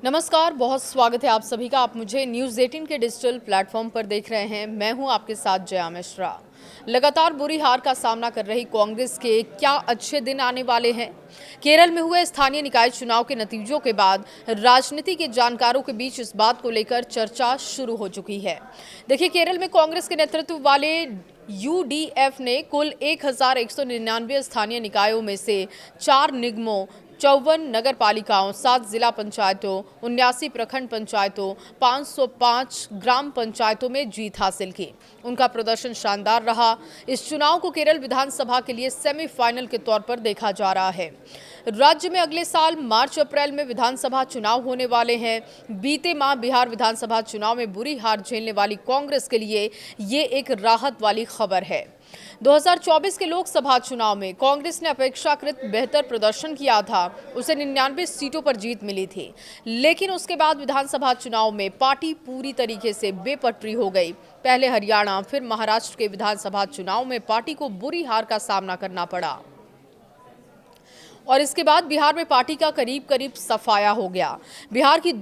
नमस्कार, बहुत स्वागत है आप सभी का। आप मुझे न्यूज़ 18 के डिजिटल प्लेटफॉर्म पर देख रहे हैं। मैं हूं आपके साथ जया मिश्रा। लगातार बुरी हार का सामना कर रही कांग्रेस के क्या अच्छे दिन आने वाले हैं? केरल में हुए स्थानीय निकाय चुनाव के नतीजों के बाद राजनीति के जानकारों के बीच इस बात को लेकर चर्चा शुरू हो चुकी है। देखिए, केरल में कांग्रेस के नेतृत्व वाले यूडीएफ ने कुल 1199 स्थानीय निकायों में से 4 निगमों, 54 नगर पालिकाओं, 7 जिला पंचायतों, 79 प्रखंड पंचायतों, 505 ग्राम पंचायतों में जीत हासिल की। उनका प्रदर्शन शानदार रहा। इस चुनाव को केरल विधानसभा के लिए सेमीफाइनल के तौर पर देखा जा रहा है। राज्य में अगले साल मार्च अप्रैल में विधानसभा चुनाव होने वाले हैं। बीते माह बिहार विधानसभा चुनाव में बुरी हार झेलने वाली कांग्रेस के लिए ये एक राहत वाली खबर है। 2024 के लोकसभा चुनाव में कांग्रेस ने अपेक्षाकृत बेहतर प्रदर्शन किया था। उसे 99 सीटों पर जीत मिली थी, लेकिन उसके बाद विधानसभा चुनाव में पार्टी पूरी तरीके से बेपटरी हो गई। पहले हरियाणा, फिर महाराष्ट्र के विधानसभा चुनाव में पार्टी को बुरी हार का सामना करना पड़ा और इसके बाद बिहार में पार्टी का करीब करीब सफाया हो गया। बिहार की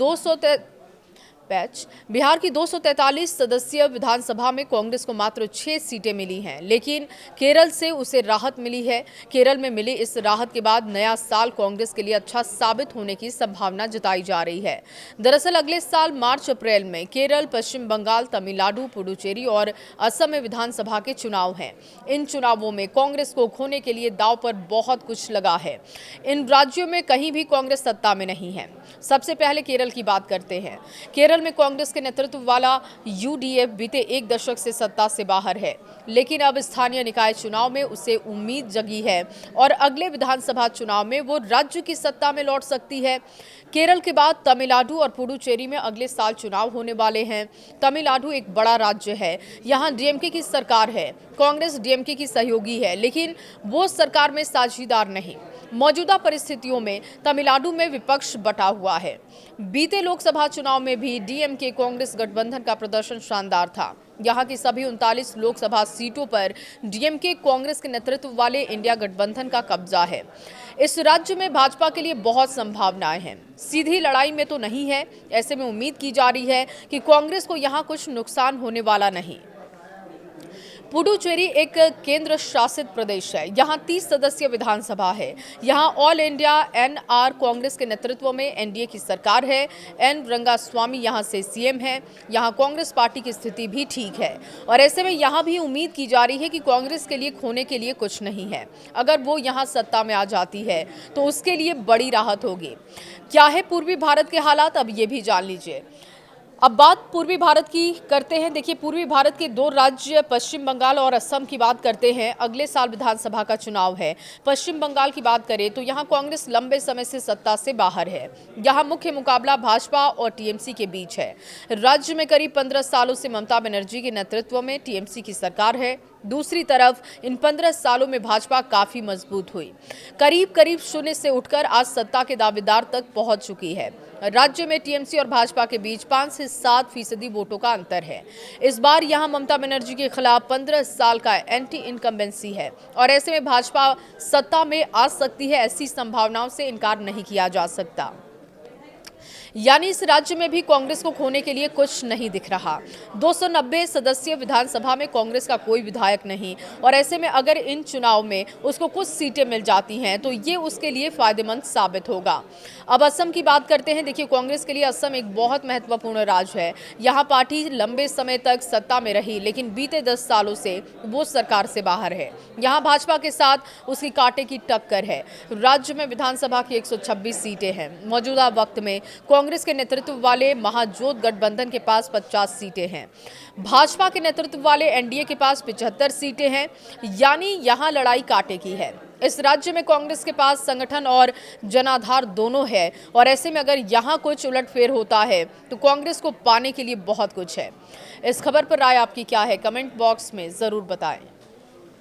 243 सदस्यीय विधानसभा में कांग्रेस को मात्र 6 सीटें मिली हैं, लेकिन केरल से उसे राहत मिली है। केरल में मिली इस राहत के बाद नया साल कांग्रेस के लिए अच्छा साबित होने की संभावना जताई जा रही है। दरअसल अगले साल मार्च अप्रैल में केरल, पश्चिम बंगाल, तमिलनाडु, पुडुचेरी और असम में विधानसभा के चुनाव हैं। इन चुनावों में कांग्रेस को खोने के लिए दांव पर बहुत कुछ लगा है। इन राज्यों में कहीं भी कांग्रेस सत्ता में नहीं है। सबसे पहले केरल की बात करते हैं। केरल में कांग्रेस के नेतृत्व वाला यूडीएफ बीते एक दशक से सत्ता से बाहर है, लेकिन अब स्थानीय निकाय चुनाव में उसे उम्मीद जगी है और अगले विधानसभा चुनाव में वो राज्य की सत्ता में लौट सकती है। केरल के बाद तमिलनाडु और पुडुचेरी में अगले साल चुनाव होने वाले हैं। तमिलनाडु एक बड़ा राज्य है, यहाँ डीएमके की सरकार है। कांग्रेस डीएमके की सहयोगी है, लेकिन वो सरकार में साझीदार नहीं। मौजूदा परिस्थितियों में तमिलनाडु में विपक्ष बटा हुआ है। बीते लोकसभा चुनाव में भी डीएमके कांग्रेस गठबंधन का प्रदर्शन शानदार था। यहाँ की सभी 39 लोकसभा सीटों पर डीएमके कांग्रेस के नेतृत्व वाले इंडिया गठबंधन का कब्जा है। इस राज्य में भाजपा के लिए बहुत संभावनाएं हैं। सीधी लड़ाई में तो नहीं है। ऐसे में उम्मीद की जा रही है कि कांग्रेस को यहाँ कुछ नुकसान होने वाला नहीं। पुडुचेरी एक केंद्र शासित प्रदेश है। यहाँ 30 सदस्यीय विधानसभा है। यहाँ ऑल इंडिया एनआर कांग्रेस के नेतृत्व में एनडीए की सरकार है। एन रंगास्वामी यहाँ से सीएम है। यहाँ कांग्रेस पार्टी की स्थिति भी ठीक है और ऐसे में यहाँ भी उम्मीद की जा रही है कि कांग्रेस के लिए खोने के लिए कुछ नहीं है। अगर वो यहाँ सत्ता में आ जाती है तो उसके लिए बड़ी राहत होगी। क्या है पूर्वी भारत के हालात, अब ये भी जान लीजिए। अब बात पूर्वी भारत की करते हैं। देखिए, पूर्वी भारत के 2 राज्य पश्चिम बंगाल और असम की बात करते हैं। अगले साल विधानसभा का चुनाव है। पश्चिम बंगाल की बात करें तो यहाँ कांग्रेस लंबे समय से सत्ता से बाहर है। यहाँ मुख्य मुकाबला भाजपा और टीएमसी के बीच है। राज्य में करीब 15 सालों से ममता बनर्जी के नेतृत्व में टीएमसी की सरकार है। दूसरी तरफ इन 15 सालों में भाजपा काफी मजबूत हुई, करीब करीब शून्य से उठकर आज सत्ता के दावेदार तक पहुंच चुकी है। राज्य में टीएमसी और भाजपा के बीच 5 से 7% वोटों का अंतर है। इस बार यहां ममता बनर्जी के खिलाफ 15 साल का एंटी इनकम्बेंसी है और ऐसे में भाजपा सत्ता में आ सकती है। ऐसी संभावनाओं से इनकार नहीं किया जा सकता। यानी इस राज्य में भी कांग्रेस को खोने के लिए कुछ नहीं दिख रहा। 290 सदस्यीय विधानसभा में कांग्रेस का कोई विधायक नहीं और ऐसे में अगर इन चुनाव में उसको कुछ सीटें मिल जाती हैं तो ये उसके लिए फायदेमंद साबित होगा। अब असम की बात करते हैं। देखिए, कांग्रेस के लिए असम एक बहुत महत्वपूर्ण राज्य है। यहाँ पार्टी लंबे समय तक सत्ता में रही, लेकिन बीते 10 सालों से वो सरकार से बाहर है। यहाँ भाजपा के साथ उसकी कांटे की टक्कर है। राज्य में विधानसभा की 126 सीटें हैं। मौजूदा वक्त में कांग्रेस के नेतृत्व वाले महाजोत गठबंधन के पास 50 सीटें हैं। भाजपा के नेतृत्व वाले एनडीए के पास 75 सीटें हैं। यानी यहां लड़ाई कांटे की है। इस राज्य में कांग्रेस के पास संगठन और जनाधार दोनों है और ऐसे में अगर यहां कुछ उलटफेर होता है तो कांग्रेस को पाने के लिए बहुत कुछ है। इस खबर पर राय आपकी क्या है? कमेंट बॉक्स में जरूर बताएं।